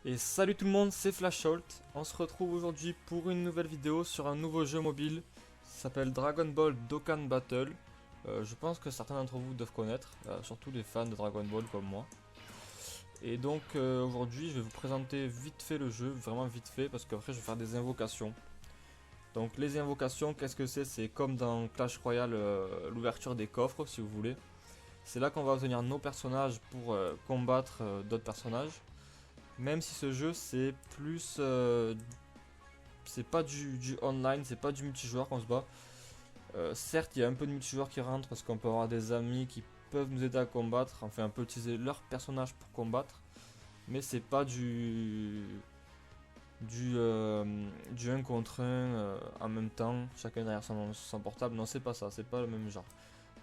Et salut tout le monde, c'est FlashSholt. On se retrouve aujourd'hui pour une nouvelle vidéo sur un nouveau jeu mobile. Ça s'appelle Dragon Ball Dokkan Battle. Je pense que certains d'entre vous doivent connaître, surtout les fans de Dragon Ball comme moi. Et donc aujourd'hui je vais vous présenter vite fait le jeu, vraiment vite fait, parce qu'après je vais faire des invocations. Donc les invocations, qu'est-ce que c'est? C'est comme dans Clash Royale, l'ouverture des coffres si vous voulez. C'est là qu'on va obtenir nos personnages pour combattre d'autres personnages. Même si ce jeu c'est plus c'est pas du online, c'est pas du multijoueur qu'on se bat. Certes, il y a un peu de multijoueur qui rentre parce qu'on peut avoir des amis qui peuvent nous aider à combattre, enfin on peut utiliser leur personnage pour combattre, mais c'est pas du 1 contre 1 en même temps, chacun derrière son portable. Non, c'est pas ça, c'est pas le même genre.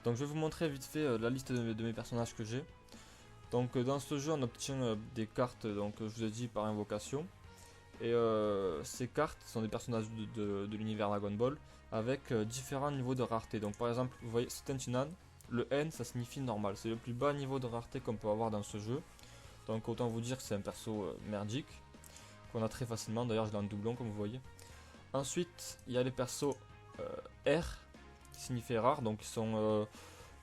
Donc je vais vous montrer vite fait la liste de mes personnages que j'ai. Donc dans ce jeu on obtient des cartes, donc je vous ai dit par invocation. Et ces cartes sont des personnages de l'univers Dragon Ball avec différents niveaux de rareté. Donc par exemple, vous voyez Tentinan, le N ça signifie normal, c'est le plus bas niveau de rareté qu'on peut avoir dans ce jeu. Donc autant vous dire que c'est un perso merdique, qu'on a très facilement, d'ailleurs je l'ai en doublon comme vous voyez. Ensuite, il y a les persos R, qui signifie rare, donc ils sont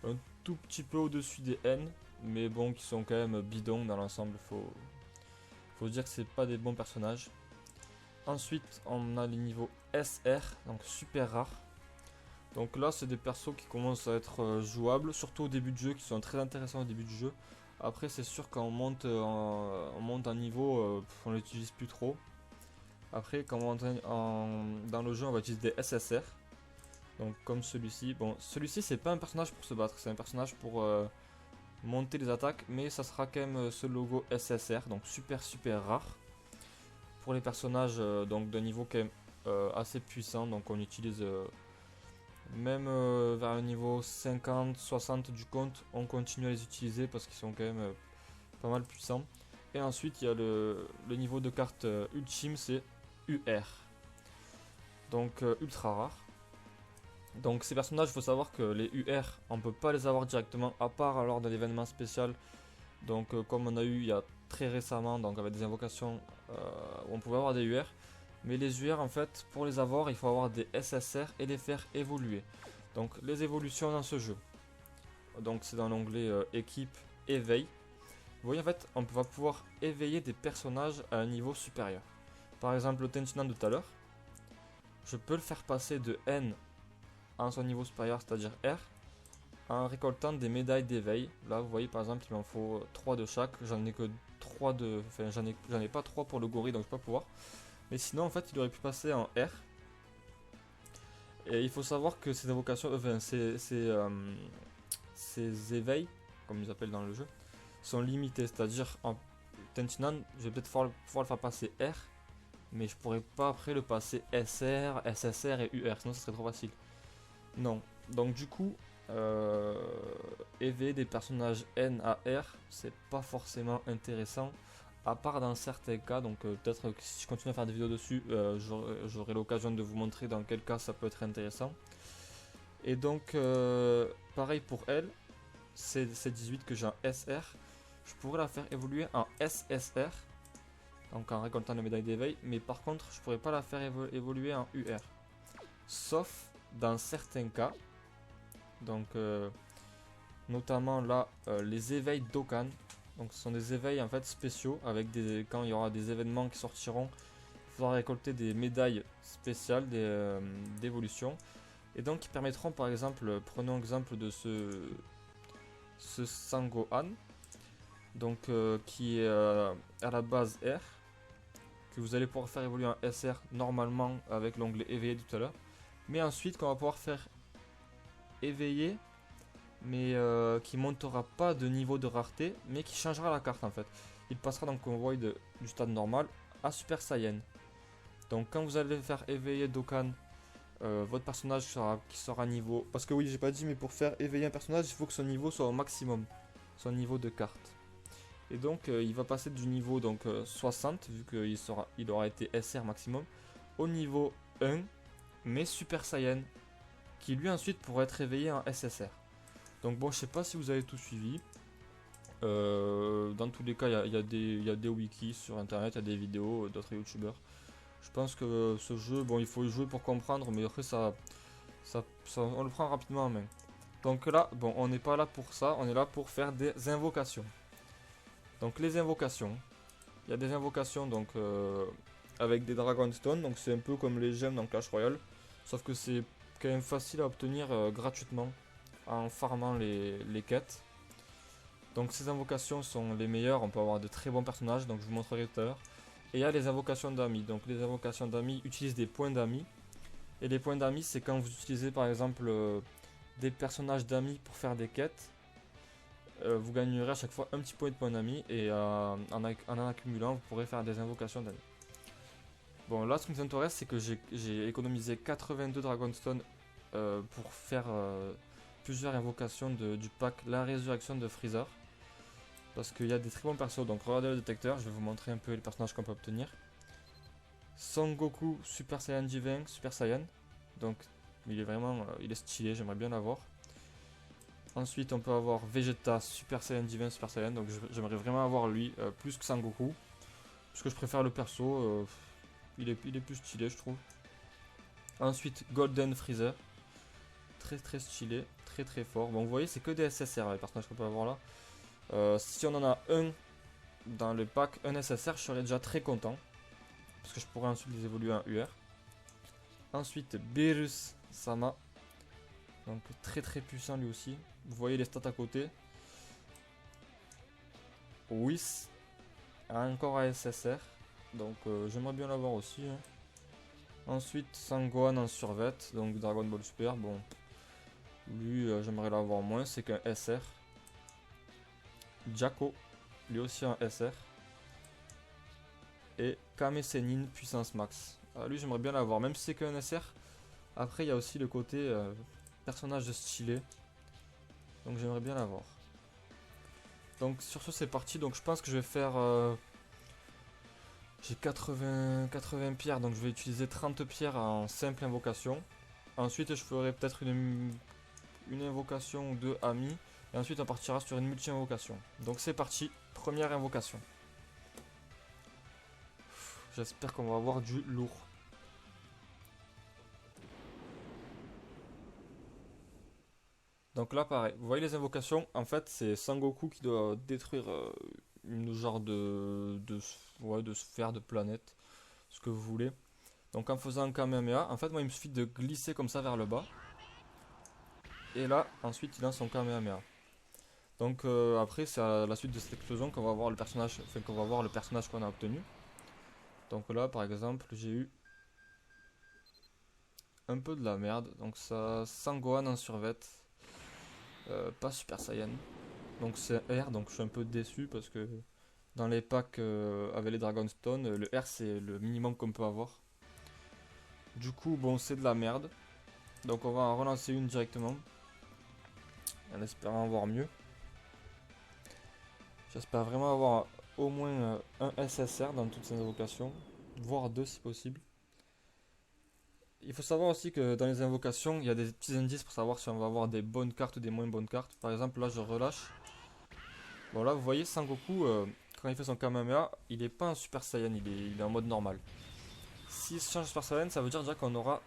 un tout petit peu au-dessus des N, mais bon, qui sont quand même bidons dans l'ensemble, faut dire que c'est pas des bons personnages. Ensuite, on a les niveaux SR, donc super rares. Donc là, c'est des persos qui commencent à être jouables, surtout au début de jeu, qui sont très intéressants au début du jeu. Après, c'est sûr quand on monte un niveau, on l'utilise plus trop. Après, quand on monte dans le jeu, on va utiliser des SSR. Donc comme celui-ci. Bon, celui-ci, c'est pas un personnage pour se battre, c'est un personnage pour monter les attaques, mais ça sera quand même ce logo SSR, donc super rare. Pour les personnages donc d'un niveau quand même assez puissant, donc on utilise même vers le niveau 50-60 du compte, on continue à les utiliser parce qu'ils sont quand même pas mal puissants. Et ensuite il y a le niveau de carte ultime, c'est UR, donc ultra rare. Donc ces personnages, il faut savoir que les UR, on peut pas les avoir directement à part lors de l'événement spécial. Donc comme on a eu il y a très récemment, donc avec des invocations où on pouvait avoir des UR. Mais les UR en fait, pour les avoir, il faut avoir des SSR et les faire évoluer. Donc les évolutions dans ce jeu. Donc c'est dans l'onglet équipe éveil. Vous voyez en fait, on va pouvoir éveiller des personnages à un niveau supérieur. Par exemple le Tentinan de tout à l'heure. Je peux le faire passer de N à son niveau supérieur, c'est-à-dire R, en récoltant des médailles d'éveil. Là vous voyez par exemple il m'en faut 3 de chaque, j'en ai que 3 de. Enfin j'en ai pas 3 pour le gorille donc je vais pas pouvoir. Mais sinon en fait il aurait pu passer en R. Et il faut savoir que ces invocations, enfin ces éveils, comme ils appellent dans le jeu, sont limités. C'est-à-dire en Tentinan, je vais peut-être pouvoir le faire passer R, mais je pourrais pas après le passer SR, SSR et UR, sinon ça serait trop facile. Non. Donc du coup, éveiller des personnages N à R, c'est pas forcément intéressant, à part dans certains cas. Donc peut-être que si je continue à faire des vidéos dessus, j'aurai l'occasion de vous montrer dans quel cas ça peut être intéressant. Et donc pareil pour elle, c'est 18 que j'ai en SR, je pourrais la faire évoluer en SSR, donc en récoltant les médailles d'éveil, mais par contre je pourrais pas la faire évoluer en UR, sauf dans certains cas. Donc notamment là les éveils Dokkan. Donc ce sont des éveils en fait spéciaux avec quand il y aura des événements qui sortiront, il faudra récolter des médailles spéciales d'évolution. Et donc qui permettront par exemple, prenons l'exemple de ce Sangohan. Donc qui est à la base R, que vous allez pouvoir faire évoluer en SR normalement avec l'onglet éveillé tout à l'heure. Mais ensuite qu'on va pouvoir faire éveillé, mais qui montera pas de niveau de rareté, mais qui changera la carte en fait. Il passera donc on voit du stade normal à Super Saiyan. Donc quand vous allez faire éveiller Dokkan, votre personnage qui sera niveau. Parce que oui, j'ai pas dit, mais pour faire éveiller un personnage, il faut que son niveau soit au maximum, son niveau de carte. Et donc il va passer du niveau donc 60, vu qu'il aura été SR maximum, au niveau 1, mais Super Saiyan, qui lui ensuite pourra être éveillé en SSR. Donc bon, je sais pas si vous avez tout suivi. Dans tous les cas, il y a des wikis sur internet, il y a des vidéos d'autres youtubeurs. Je pense que ce jeu, bon, il faut y jouer pour comprendre, mais après, on le prend rapidement en main. Donc là, bon, on n'est pas là pour ça, on est là pour faire des invocations. Donc les invocations, il y a des invocations donc avec des Dragonstone, donc c'est un peu comme les gemmes dans Clash Royale, sauf que c'est quand même facile à obtenir gratuitement en farmant les quêtes. Donc ces invocations sont les meilleures, on peut avoir de très bons personnages, donc je vous montrerai tout à l'heure. Et il y a les invocations d'amis, donc les invocations d'amis utilisent des points d'amis. Et les points d'amis, c'est quand vous utilisez par exemple des personnages d'amis pour faire des quêtes. Vous gagnerez à chaque fois un petit point de points d'amis et en accumulant, vous pourrez faire des invocations d'amis. Bon, là ce qui nous intéresse, c'est que j'ai économisé 82 Dragonstone pour faire plusieurs invocations du pack La Résurrection de Freezer. Parce qu'il y a des très bons persos, donc regardez le détecteur, je vais vous montrer un peu les personnages qu'on peut obtenir. Son Goku Super Saiyan J20 Super Saiyan, donc il est vraiment il est stylé, j'aimerais bien l'avoir. Ensuite on peut avoir Vegeta Super Saiyan J20 Super Saiyan, donc j'aimerais vraiment avoir lui plus que Sangoku. Parce que je préfère le perso, il est plus stylé je trouve. Ensuite Golden Freezer, très stylé, très fort. Bon vous voyez c'est que des SSR les personnages qu'on peut avoir là. Si on en a un dans le pack, un SSR, je serais déjà très content. Parce que je pourrais ensuite les évoluer en UR. Ensuite, Beerus Sama. Donc très puissant lui aussi. Vous voyez les stats à côté. Whis. Encore un SSR. Donc j'aimerais bien l'avoir aussi. Hein. Ensuite, Sangohan en survêt. Donc Dragon Ball Super. Bon. Lui, j'aimerais l'avoir moins. C'est qu'un SR. Jaco, lui aussi un SR. Et Kame Sennin puissance max. Lui j'aimerais bien l'avoir, même si c'est qu'un SR. Après il y a aussi le côté personnage de stylé. Donc j'aimerais bien l'avoir. Donc sur ce c'est parti, donc je pense que je vais faire... j'ai 80 pierres, donc je vais utiliser 30 pierres en simple invocation. Ensuite je ferai peut-être une invocation ou deux amis. Et ensuite on partira sur une multi-invocation. Donc c'est parti, première invocation. J'espère qu'on va avoir du lourd. Donc là pareil, vous voyez les invocations, en fait c'est Sangoku qui doit détruire une genre de sphère, de planète, ce que vous voulez. Donc en faisant un Kamehameha, en fait moi il me suffit de glisser comme ça vers le bas. Et là ensuite il lance son Kamehameha. Donc après c'est à la suite de cette explosion qu'on va voir le personnage, qu'on a obtenu. Donc là par exemple j'ai eu un peu de la merde, donc ça Sangohan en survêt, pas Super Saiyan. Donc c'est R, donc je suis un peu déçu parce que dans les packs avec les Dragonstone, le R c'est le minimum qu'on peut avoir. Du coup bon c'est de la merde. Donc on va en relancer une directement. En espérant avoir mieux. J'espère vraiment avoir au moins un SSR dans toutes ces invocations. Voire deux si possible. Il faut savoir aussi que dans les invocations, il y a des petits indices pour savoir si on va avoir des bonnes cartes ou des moins bonnes cartes. Par exemple là je relâche. Bon là vous voyez Sangoku, quand il fait son Kamehameha, il est pas en Super Saiyan, il est en mode normal. S'il se change Super Saiyan, ça veut dire déjà qu'on aura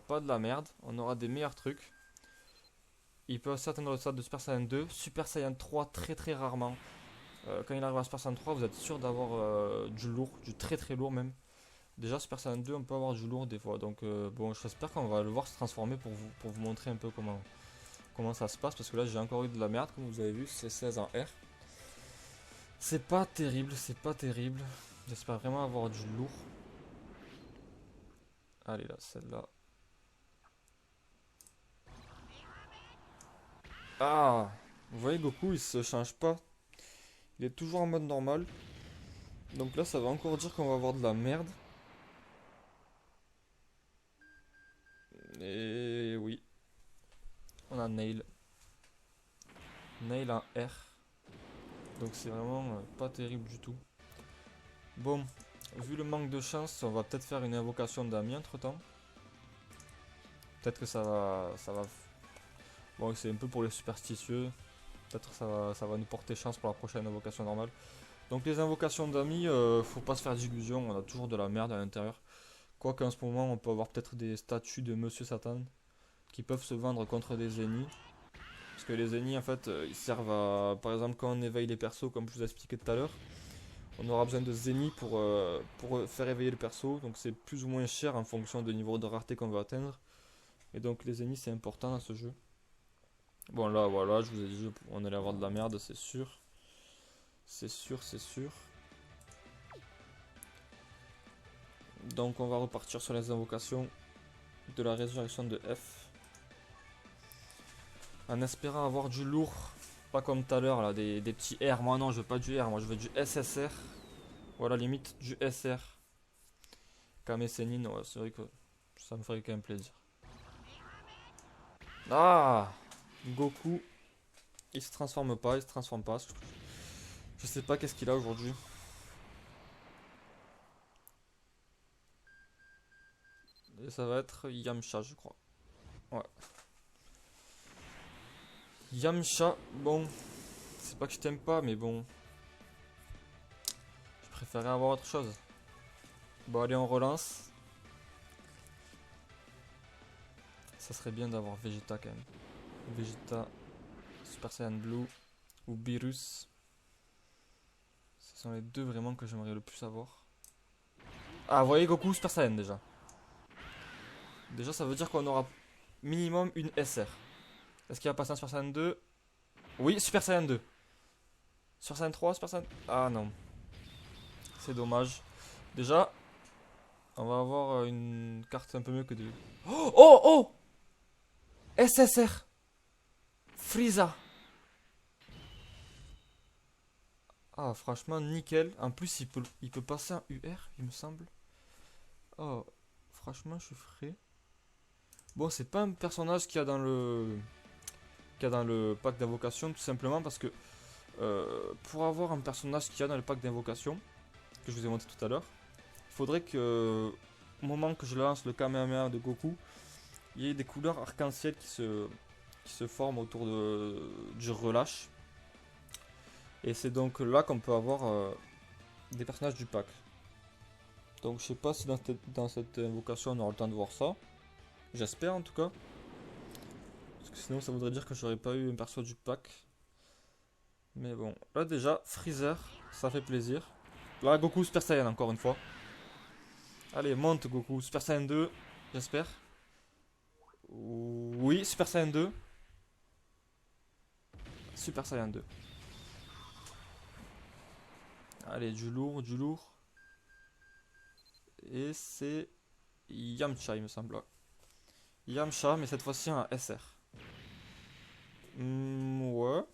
pas de la merde, on aura des meilleurs trucs. Il peut aussi atteindre le stade de Super Saiyan 2, Super Saiyan 3 très rarement. Quand il arrive à Super Saiyan 3, vous êtes sûr d'avoir du lourd, du très lourd même. Déjà Super Saiyan 2, on peut avoir du lourd des fois, donc bon j'espère qu'on va le voir se transformer pour vous montrer un peu comment ça se passe, parce que là j'ai encore eu de la merde comme vous avez vu, c'est 16 en R. C'est pas terrible, J'espère vraiment avoir du lourd. Allez là, celle-là. Ah! Vous voyez Goku, il se change pas. Il est toujours en mode normal. Donc là, ça va encore dire qu'on va avoir de la merde. Et oui. On a Nail. Nail en R. Donc c'est vraiment pas terrible du tout. Bon, vu le manque de chance, on va peut-être faire une invocation d'Ami entre temps. Peut-être que ça va. Bon, c'est un peu pour les superstitieux. Peut-être ça va nous porter chance pour la prochaine invocation normale. Donc les invocations d'amis, faut pas se faire d'illusions, on a toujours de la merde à l'intérieur. Quoique en ce moment on peut avoir peut-être des statues de Monsieur Satan qui peuvent se vendre contre des ennemis. Parce que les ennemis en fait ils servent à, par exemple quand on éveille les persos comme je vous ai expliqué tout à l'heure, on aura besoin de zénith pour faire éveiller le perso. Donc c'est plus ou moins cher en fonction du niveau de rareté qu'on veut atteindre. Et donc les ennemis c'est important dans ce jeu. Bon là voilà, je vous ai dit on allait avoir de la merde, c'est sûr. C'est sûr, c'est sûr. Donc on va repartir sur les invocations de la résurrection de F. En espérant avoir du lourd. Pas comme tout à l'heure là, des petits R. Moi non, je veux pas du R, moi je veux du SSR. Voilà, limite du SR. Kame Sennin, ouais, c'est vrai que ça me ferait quand même plaisir. Ah, Goku, il se transforme pas, il se transforme pas. Je sais pas qu'est-ce qu'il a aujourd'hui. Et ça va être Yamcha, je crois. Ouais. Yamcha, bon, c'est pas que je t'aime pas, mais bon. Je préférais avoir autre chose. Bon, allez, on relance. Ça serait bien d'avoir Vegeta quand même. Vegeta, Super Saiyan Blue ou Beerus. Ce sont les deux vraiment que j'aimerais le plus avoir. Ah, vous voyez Goku Super Saiyan déjà. Déjà, ça veut dire qu'on aura minimum une SR. Est-ce qu'il va passer un Super Saiyan 2? Oui, Super Saiyan 2. Super Saiyan 3, Super Saiyan... Ah non. C'est dommage. Déjà, on va avoir une carte un peu mieux que de... Oh oh oh SSR Frieza. Ah, franchement, nickel. En plus, il peut passer un UR, il me semble. Oh, franchement, je suis frais. Bon, c'est pas un personnage qu'il y a dans le pack d'invocation, tout simplement parce que pour avoir un personnage qu'il y a dans le pack d'invocation, que je vous ai montré tout à l'heure, il faudrait que au moment que je lance le Kamehameha de Goku, il y ait des couleurs arc-en-ciel qui se forment autour du relâche. Et c'est donc là qu'on peut avoir des personnages du pack. Donc je sais pas si dans cette invocation on aura le temps de voir ça. J'espère en tout cas. Parce que sinon ça voudrait dire que j'aurais pas eu un perso du pack. Mais bon, là déjà, Freezer, ça fait plaisir. Là, Goku Super Saiyan encore une fois. Allez, monte Goku, Super Saiyan 2, j'espère. Oui, Super Saiyan 2. Super Saiyan 2. Allez, du lourd, du lourd. Et c'est Yamcha, il me semble. Yamcha, mais cette fois-ci un SR. Ouais,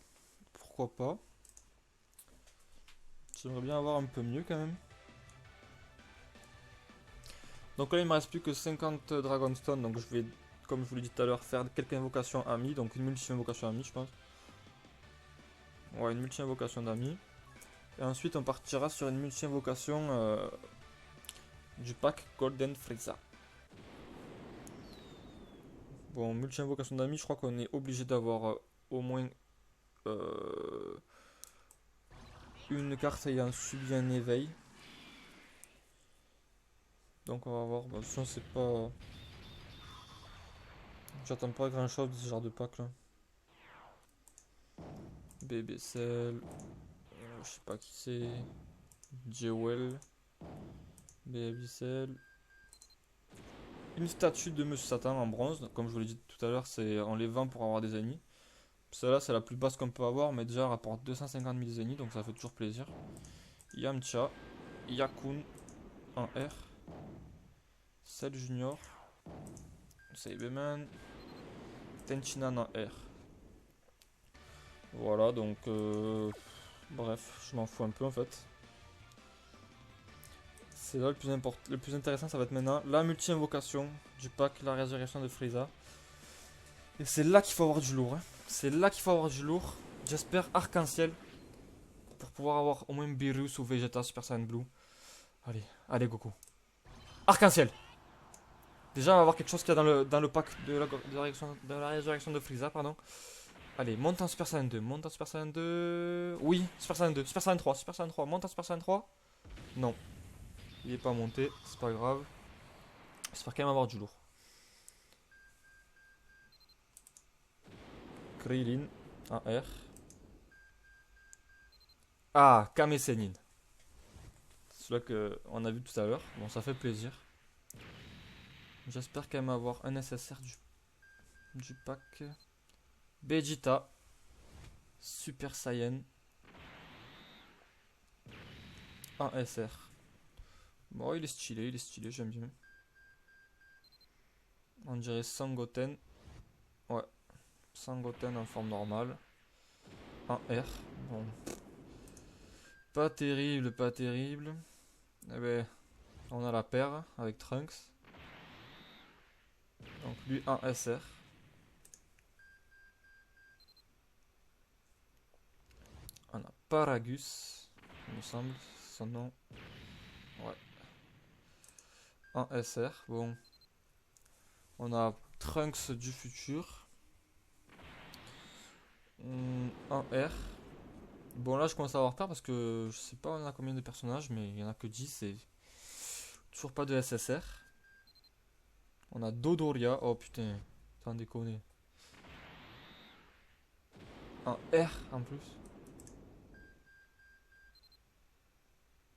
pourquoi pas. J'aimerais bien avoir un peu mieux quand même. Donc là, il me reste plus que 50 Dragonstone. Donc je vais, comme je vous l'ai dit tout à l'heure, faire quelques invocations amis. Donc une multi-invocation amis, je pense. Ouais, une multi-invocation d'amis. Et ensuite, on partira sur une multi-invocation du pack Golden Frieza. Bon, multi-invocation d'amis, je crois qu'on est obligé d'avoir au moins une carte ayant subi un éveil. Donc on va voir. Bon, de toute façon, c'est pas. J'attends pas grand chose de ce genre de pack là. Bébé Cell. Je sais pas qui c'est. Jewel. Baby Cell. Une statue de Monsieur Satan en bronze. Comme je vous l'ai dit tout à l'heure, on les vend pour avoir des ennemis. Celle-là, c'est la plus basse qu'on peut avoir, mais déjà elle rapporte 250 000 ennemis, donc ça fait toujours plaisir. Yamcha. Yakun en R. Cell Junior. Cyberman. Tenchinan en R. Voilà, donc bref, je m'en fous un peu en fait. C'est là le plus intéressant, ça va être maintenant la multi-invocation du pack, la résurrection de Frieza. Et c'est là qu'il faut avoir du lourd. Hein. C'est là qu'il faut avoir du lourd. J'espère arc-en-ciel pour pouvoir avoir au moins Beerus ou Vegeta Super Saiyan Blue. Allez, allez Goku. Arc-en-ciel. Déjà, on va avoir quelque chose qu'il y a dans le pack de la résurrection de Frieza, pardon. Allez, monte en Super Saiyan 2, monte en Super Saiyan 2. Oui, Super Saiyan 2, Super Saiyan 3, Super Saiyan 3, monte en Super Saiyan 3. Non, il est pas monté, c'est pas grave. J'espère quand même avoir du lourd. Krillin, un R. Ah, Kame Sennin. Celui-là qu'on a vu tout à l'heure. Bon, ça fait plaisir. J'espère quand même avoir un SSR du pack. Vegeta. Super Saiyan. Un SR. Bon, il est stylé, j'aime bien. On dirait Sangoten. Ouais, Sangoten en forme normale. Un R. Bon. Pas terrible, pas terrible. Eh ben, on a la paire avec Trunks. Donc lui, un SR. On a Paragus, il me semble, son nom. Ouais. Un SR. Bon. On a Trunks du futur. Un R. Bon, là, je commence à avoir peur parce que je sais pas on a combien de personnages, mais il y en a que 10 et toujours pas de SSR. On a Dodoria. Oh putain, sans déconner. Un R en plus.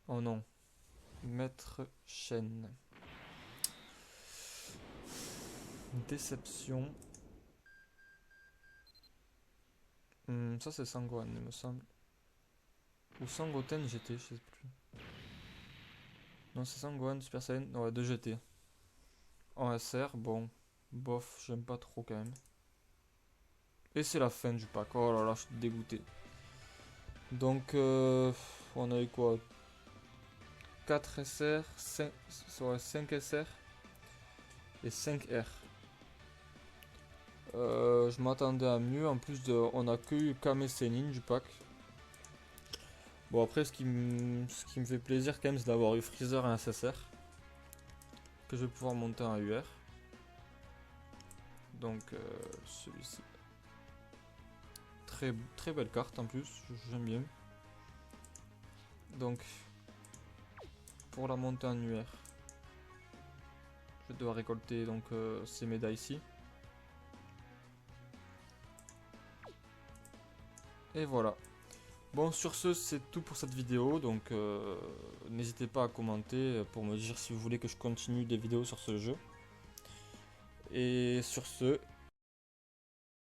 Oh non. Maître Shen. Déception. Ça c'est Sangohan, il me semble. Ou Sangoten GT, je sais plus. Non, c'est Sangohan Super Saiyan. Ouais, de GT. En SR, bon. Bof, j'aime pas trop quand même. Et c'est la fin du pack. Oh là là, je suis dégoûté. Donc, on a eu quoi? 4 SR, 5, ouais, 5 SR et 5 R. Je m'attendais à mieux. En plus, on a que eu Kame Sennin du pack. Bon, après, ce qui me fait plaisir quand même, c'est d'avoir eu Freezer et un SSR. Que je vais pouvoir monter en UR. Donc, celui-ci. Très, très belle carte en plus, j'aime bien. Donc, pour la montée en UR, je dois récolter donc ces médailles-ci. Et voilà. Bon, sur ce, c'est tout pour cette vidéo. Donc, n'hésitez pas à commenter pour me dire si vous voulez que je continue des vidéos sur ce jeu. Et sur ce,